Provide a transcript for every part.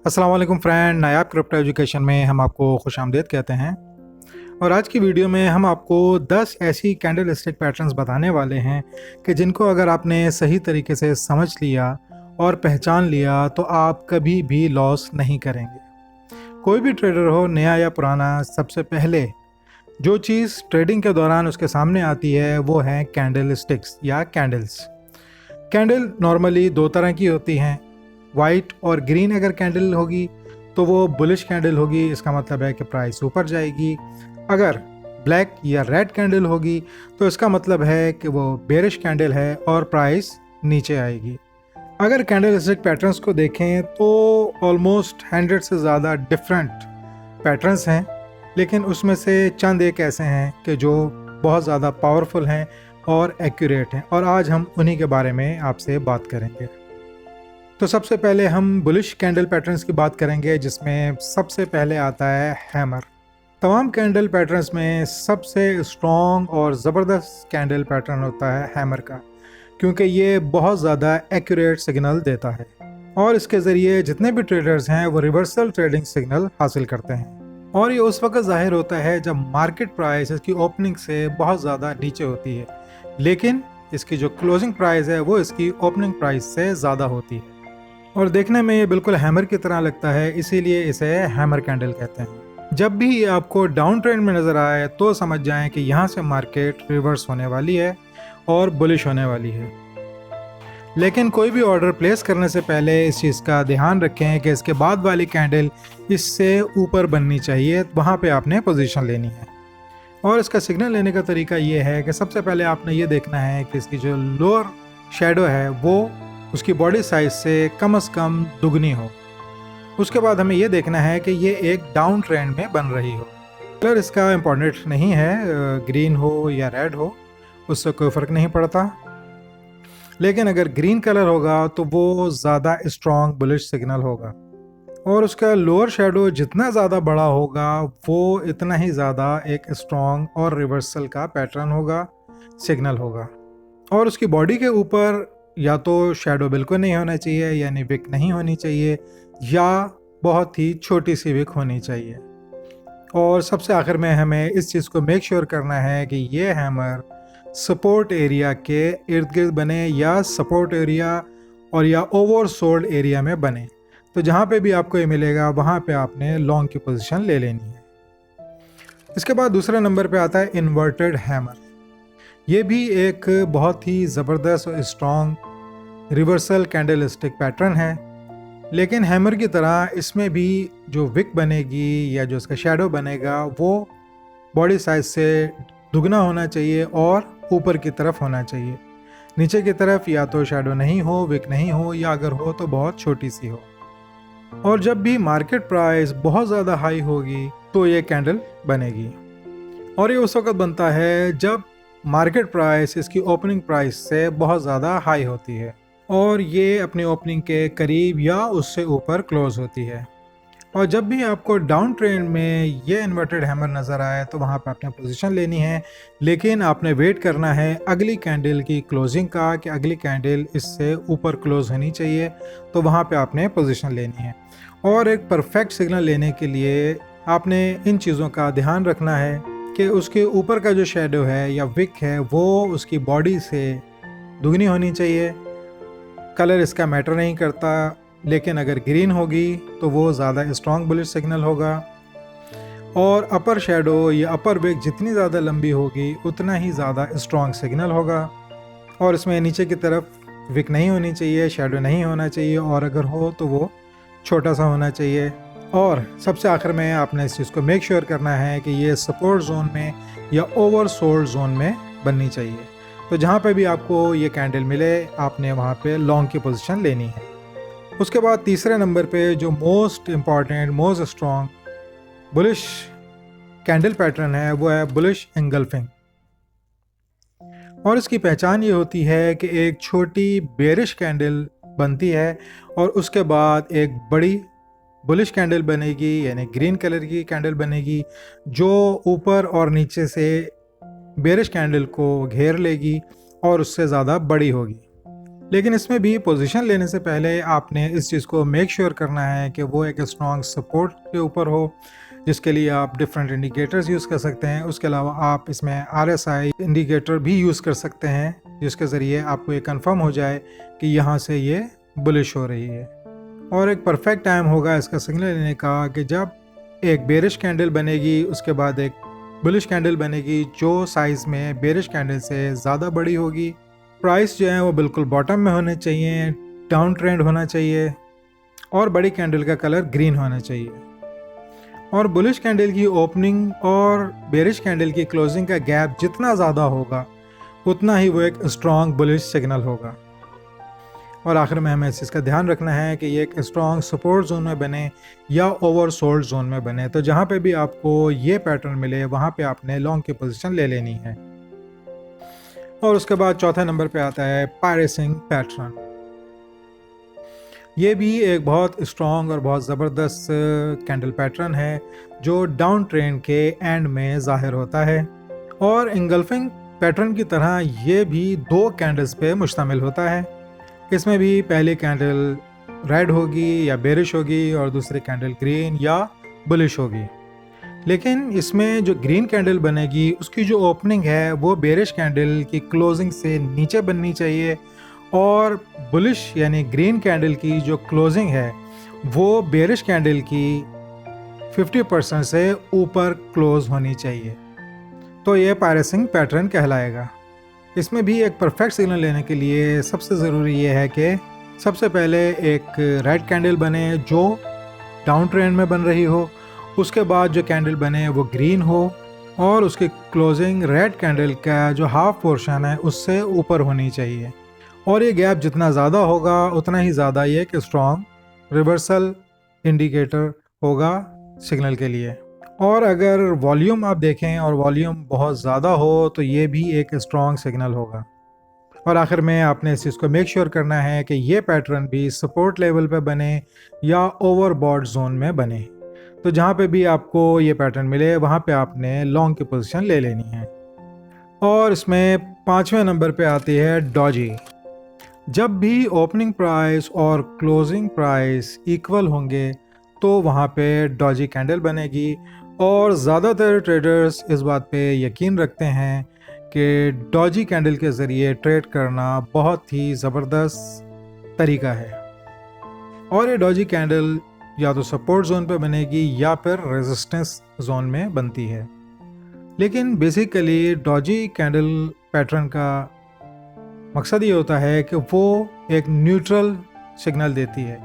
अस्सलाम वालेकुम फ्रेंड, नायाब crypto education में हम आपको खुशामदीद कहते हैं। और आज की वीडियो में हम आपको 10 ऐसी कैंडल स्टिक पैटर्न्स बताने वाले हैं कि जिनको अगर आपने सही तरीके से समझ लिया और पहचान लिया तो आप कभी भी लॉस नहीं करेंगे। कोई भी ट्रेडर हो, नया या पुराना, सबसे पहले जो चीज़ ट्रेडिंग के दौरान उसके सामने आती है वो है कैंडल स्टिक्स या कैंडल्स। कैंडल नॉर्मली दो तरह की होती हैं। वाइट और ग्रीन अगर कैंडल होगी तो वो बुलिश कैंडल होगी, इसका मतलब है कि प्राइस ऊपर जाएगी। अगर ब्लैक या रेड कैंडल होगी तो इसका मतलब है कि वो बेरिश कैंडल है और प्राइस नीचे आएगी। अगर कैंडल स्टिक पैटर्न्स को देखें तो ऑलमोस्ट 100 से ज़्यादा डिफरेंट पैटर्न्स हैं, लेकिन उसमें से चंद एक ऐसे हैं कि जो बहुत ज़्यादा पावरफुल हैं और एक्यूरेट हैं, और आज हम उन्हीं के बारे में आपसे बात करेंगे। तो सबसे पहले हम बुलिश कैंडल पैटर्न्स की बात करेंगे, जिसमें सबसे पहले आता है हैमर। तमाम कैंडल पैटर्न्स में सबसे स्ट्रॉन्ग और ज़बरदस्त कैंडल पैटर्न होता है हैमर का, क्योंकि ये बहुत ज़्यादा एक्यूरेट सिग्नल देता है और इसके ज़रिए जितने भी ट्रेडर्स हैं वो रिवर्सल ट्रेडिंग सिग्नल हासिल करते हैं। और ये उस वक्त ज़ाहिर होता है जब मार्केट प्राइस इसकी ओपनिंग से बहुत ज़्यादा नीचे होती है, लेकिन इसकी जो क्लोजिंग प्राइस है वो इसकी ओपनिंग प्राइस से ज़्यादा होती है। और देखने में ये बिल्कुल हैमर की तरह लगता है, इसीलिए इसे हैमर कैंडल कहते हैं। जब भी ये आपको डाउन ट्रेंड में नज़र आए तो समझ जाएं कि यहाँ से मार्केट रिवर्स होने वाली है और बुलिश होने वाली है। लेकिन कोई भी ऑर्डर प्लेस करने से पहले इस चीज़ का ध्यान रखें कि इसके बाद वाली कैंडल इससे ऊपर बननी चाहिए, वहाँ पे आपने पोजीशन लेनी है। और इसका सिग्नल लेने का तरीका ये है कि सबसे पहले आपने ये देखना है कि इसकी जो लोअर शेडो है वो उसकी बॉडी साइज से कम दुगनी हो। उसके बाद हमें ये देखना है कि ये एक डाउन ट्रेंड में बन रही हो। कलर इसका इम्पोर्टेंट नहीं है, ग्रीन हो या रेड हो उससे कोई फ़र्क नहीं पड़ता, लेकिन अगर ग्रीन कलर होगा तो वो ज़्यादा स्ट्रॉन्ग बुलिश सिग्नल होगा और उसका लोअर शेडो जितना ज़्यादा बड़ा होगा वो इतना ही ज़्यादा एक स्ट्रॉन्ग और रिवर्सल का पैटर्न होगा, सिग्नल होगा। और उसकी बॉडी के ऊपर या तो शेडो बिल्कुल नहीं होना चाहिए, यानी विक नहीं होनी चाहिए, या बहुत ही छोटी सी विक होनी चाहिए। और सबसे आखिर में हमें इस चीज़ को मेक श्योर करना है कि ये हैमर सपोर्ट एरिया के इर्द गिर्द बने या सपोर्ट एरिया और या ओवरसोल्ड एरिया में बने। तो जहाँ पे भी आपको ये मिलेगा वहाँ पे आपने लॉन्ग की पोजीशन ले लेनी है। इसके बाद दूसरे नंबर पे आता है इन्वर्टेड हैमर। ये भी एक बहुत ही ज़बरदस्त और strong reversal candle stick pattern है, लेकिन हैमर की तरह इसमें भी जो विक बनेगी या जो इसका शेडो बनेगा वो बॉडी साइज से दुगना होना चाहिए और ऊपर की तरफ होना चाहिए। नीचे की तरफ या तो शेडो नहीं हो, विक नहीं हो, या अगर हो तो बहुत छोटी सी हो। और जब भी मार्केट प्राइस बहुत ज़्यादा हाई होगी तो ये कैंडल बनेगी, और ये उस वक्त बनता है जब मार्केट प्राइस इसकी ओपनिंग प्राइस से बहुत ज़्यादा हाई होती है और ये अपनी ओपनिंग के करीब या उससे ऊपर क्लोज होती है। और जब भी आपको डाउन ट्रेंड में ये इन्वर्टेड हैमर नज़र आए तो वहाँ पर आपने पोजीशन लेनी है, लेकिन आपने वेट करना है अगली कैंडल की क्लोजिंग का कि अगली कैंडल इससे ऊपर क्लोज होनी चाहिए, तो वहाँ पे आपने पोजीशन लेनी है। और एक परफेक्ट सिग्नल लेने के लिए आपने इन चीज़ों का ध्यान रखना है कि उसके ऊपर का जो शेडो है या विक है वो उसकी बॉडी से दुगनी होनी चाहिए। कलर इसका मैटर नहीं करता, लेकिन अगर ग्रीन होगी तो वो ज़्यादा स्ट्रॉन्ग बुलिश सिग्नल होगा। और अपर शेडो या अपर विक जितनी ज़्यादा लंबी होगी उतना ही ज़्यादा स्ट्रॉन्ग सिग्नल होगा। और इसमें नीचे की तरफ विक नहीं होनी चाहिए, शेडो नहीं होना चाहिए, और अगर हो तो वो छोटा सा होना चाहिए। और सबसे आखिर में आपने इस चीज़ को मेक श्योर करना है कि ये सपोर्ट जोन में या ओवरसोल्ड जोन में बननी चाहिए। तो जहाँ पे भी आपको ये कैंडल मिले आपने वहाँ पे लॉन्ग की पोजीशन लेनी है। उसके बाद तीसरे नंबर पे जो most important, most strong bullish candle pattern है वो है बुलिश एंगल्फिंग। और इसकी पहचान ये होती है कि एक छोटी बेरिश कैंडल बनती है और उसके बाद एक बड़ी बुलिश कैंडल बनेगी, यानी ग्रीन कलर की कैंडल बनेगी जो ऊपर और नीचे से बेरिश कैंडल को घेर लेगी और उससे ज़्यादा बड़ी होगी। लेकिन इसमें भी पोजीशन लेने से पहले आपने इस चीज़ को मेक श्योर करना है कि वो एक स्ट्रॉन्ग सपोर्ट के ऊपर हो, जिसके लिए आप डिफरेंट इंडिकेटर्स यूज़ कर सकते हैं। उसके अलावा आप इसमें RSI इंडिकेटर भी यूज़ कर सकते हैं, जिसके ज़रिए आपको ये कंफर्म हो जाए कि यहाँ से ये बुलिश हो रही है। और एक परफेक्ट टाइम होगा इसका सिग्नल लेने का कि जब एक बेरिश कैंडल बनेगी, उसके बाद एक बुलिश कैंडल बनेगी जो साइज़ में बेरिश कैंडल से ज़्यादा बड़ी होगी। प्राइस जो है वो बिल्कुल बॉटम में होने चाहिए, डाउन ट्रेंड होना चाहिए और बड़ी कैंडल का कलर ग्रीन होना चाहिए। और बुलिश कैंडल की ओपनिंग और बेरिश कैंडल की क्लोजिंग का गैप जितना ज़्यादा होगा उतना ही वो एक स्ट्रॉन्ग बुलिश सिग्नल होगा। और आखिर में हमें इस चीज़ का ध्यान रखना है कि ये एक स्ट्रॉन्ग सपोर्ट जोन में बने या ओवरसोल्ड जोन में बने। तो जहाँ पे भी आपको ये पैटर्न मिले वहाँ पे आपने लॉन्ग की पोजीशन ले लेनी है। और उसके बाद चौथा नंबर पे आता है पायरेसिंग पैटर्न। ये भी एक बहुत स्ट्रॉन्ग और बहुत ज़बरदस्त कैंडल पैटर्न है जो डाउन ट्रेंड के एंड में ज़ाहिर होता है। और इंगल्फिंग पैटर्न की तरह ये भी दो कैंडल्स पे मुश्तमिल होता है। इसमें भी पहली कैंडल रेड होगी या बेरिश होगी और दूसरी कैंडल ग्रीन या बुलिश होगी। लेकिन इसमें जो ग्रीन कैंडल बनेगी उसकी जो ओपनिंग है वो बेरिश कैंडल की क्लोजिंग से नीचे बननी चाहिए और बुलिश यानी ग्रीन कैंडल की जो क्लोजिंग है वो बेरिश कैंडल की 50% से ऊपर क्लोज होनी चाहिए। तो ये पायरेसिंग पैटर्न कहलाएगा। इसमें भी एक परफेक्ट सिग्नल लेने के लिए सबसे ज़रूरी ये है कि सबसे पहले एक रेड कैंडल बने जो डाउन ट्रेंड में बन रही हो, उसके बाद जो कैंडल बने वो ग्रीन हो और उसकी क्लोजिंग रेड कैंडल का जो हाफ पोर्शन है उससे ऊपर होनी चाहिए। और ये गैप जितना ज़्यादा होगा उतना ही ज़्यादा ये एक स्ट्रॉन्ग रिवर्सल इंडिकेटर होगा सिग्नल के लिए। और अगर वॉल्यूम आप देखें और वॉल्यूम बहुत ज़्यादा हो तो ये भी एक स्ट्रॉन्ग सिग्नल होगा। और आखिर में आपने इस चीज़ को मेक श्योर करना है कि ये पैटर्न भी सपोर्ट लेवल पे बने या ओवरबॉट जोन में बने। तो जहाँ पे भी आपको ये पैटर्न मिले वहाँ पे आपने लॉन्ग की पोजीशन ले लेनी है। और इसमें 5वें नंबर पे आती है डॉजी। जब भी ओपनिंग प्राइस और क्लोजिंग प्राइस इक्वल होंगे तो वहाँ पे डॉजी कैंडल बनेगी। और ज़्यादातर ट्रेडर्स इस बात पे यकीन रखते हैं कि डॉजी कैंडल के ज़रिए ट्रेड करना बहुत ही ज़बरदस्त तरीका है। और ये डॉजी कैंडल या तो सपोर्ट जोन पे बनेगी या फिर रेजिस्टेंस जोन में बनती है। लेकिन बेसिकली डॉजी कैंडल पैटर्न का मकसद ये होता है कि वो एक न्यूट्रल सिग्नल देती है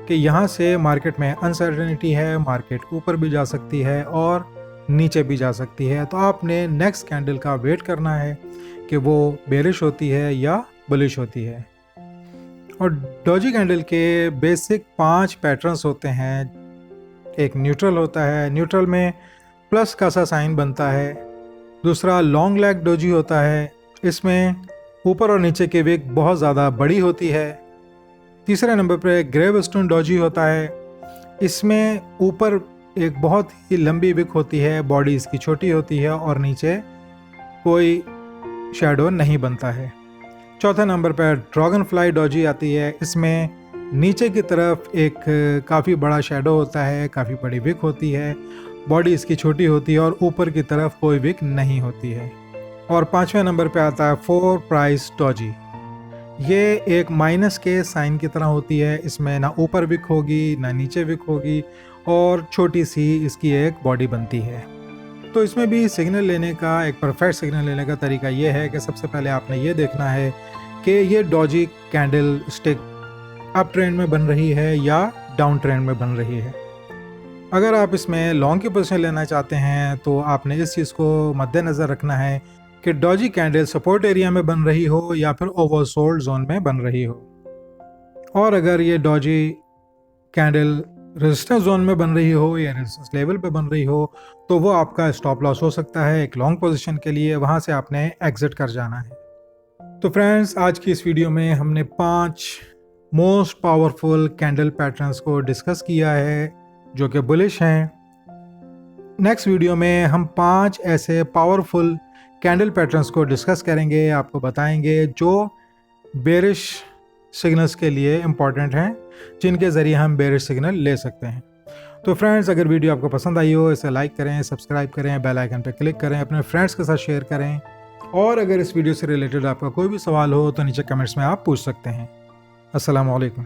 कि यहाँ से मार्केट में अनसर्टेनिटी है, मार्केट ऊपर भी जा सकती है और नीचे भी जा सकती है। तो आपने नेक्स्ट कैंडल का वेट करना है कि वो बेरिश होती है या बुलिश होती है। और डॉजी कैंडल के बेसिक 5 पैटर्न्स होते हैं। एक न्यूट्रल होता है, न्यूट्रल में प्लस का सा साइन बनता है। दूसरा लॉन्ग लेग डॉजी होता है, इसमें ऊपर और नीचे की विक बहुत ज़्यादा बड़ी होती है। तीसरे नंबर पर ग्रेवस्टोन डॉजी होता है, इसमें ऊपर एक बहुत ही लंबी विक होती है, बॉडी इसकी छोटी होती है और नीचे कोई शैडो नहीं बनता है। चौथे नंबर पर ड्रैगन फ्लाई डॉजी आती है, इसमें नीचे की तरफ एक काफ़ी बड़ा शैडो होता है, काफ़ी बड़ी विक होती है, बॉडी इसकी छोटी होती है और ऊपर की तरफ कोई विक नहीं होती है। और 5वें नंबर पे आता है 4 प्राइस डॉजी। ये एक माइनस के साइन की तरह होती है, इसमें ना ऊपर विक होगी ना नीचे विक होगी और छोटी सी इसकी एक बॉडी बनती है। तो इसमें भी सिग्नल लेने का एक परफेक्ट सिग्नल लेने का तरीका ये है कि सबसे पहले आपने ये देखना है कि ये Doge candle stick up trend में बन रही है या डाउन ट्रेंड में बन रही है। अगर आप इसमें लॉन्ग की पोजीशन लेना चाहते हैं तो आपने इस चीज़ को मद्देनज़र रखना है कि डॉजी कैंडल सपोर्ट एरिया में बन रही हो या फिर ओवरसोल्ड जोन में बन रही हो। और अगर ये डॉजी कैंडल रेजिस्टेंस जोन में बन रही हो या रेजिस्टेंस लेवल पे बन रही हो तो वो आपका स्टॉप लॉस हो सकता है एक लॉन्ग पोजीशन के लिए, वहाँ से आपने एग्जिट कर जाना है। तो फ्रेंड्स, आज की इस वीडियो में हमने 5 मोस्ट पावरफुल कैंडल पैटर्न्स को डिस्कस किया है जो कि बुलिश हैं। नेक्स्ट वीडियो में हम 5 ऐसे पावरफुल कैंडल पैटर्न्स को डिस्कस करेंगे, आपको बताएंगे जो बेरिश सिग्नल्स के लिए इम्पॉर्टेंट हैं, जिनके ज़रिए हम बेरिश सिग्नल ले सकते हैं। तो फ्रेंड्स, अगर वीडियो आपको पसंद आई हो, इसे लाइक करें, सब्सक्राइब करें, बेल आइकन पर क्लिक करें, अपने फ्रेंड्स के साथ शेयर करें। और अगर इस वीडियो से रिलेटेड आपका कोई भी सवाल हो तो नीचे कमेंट्स में आप पूछ सकते हैं। अस्सलाम वालेकुम।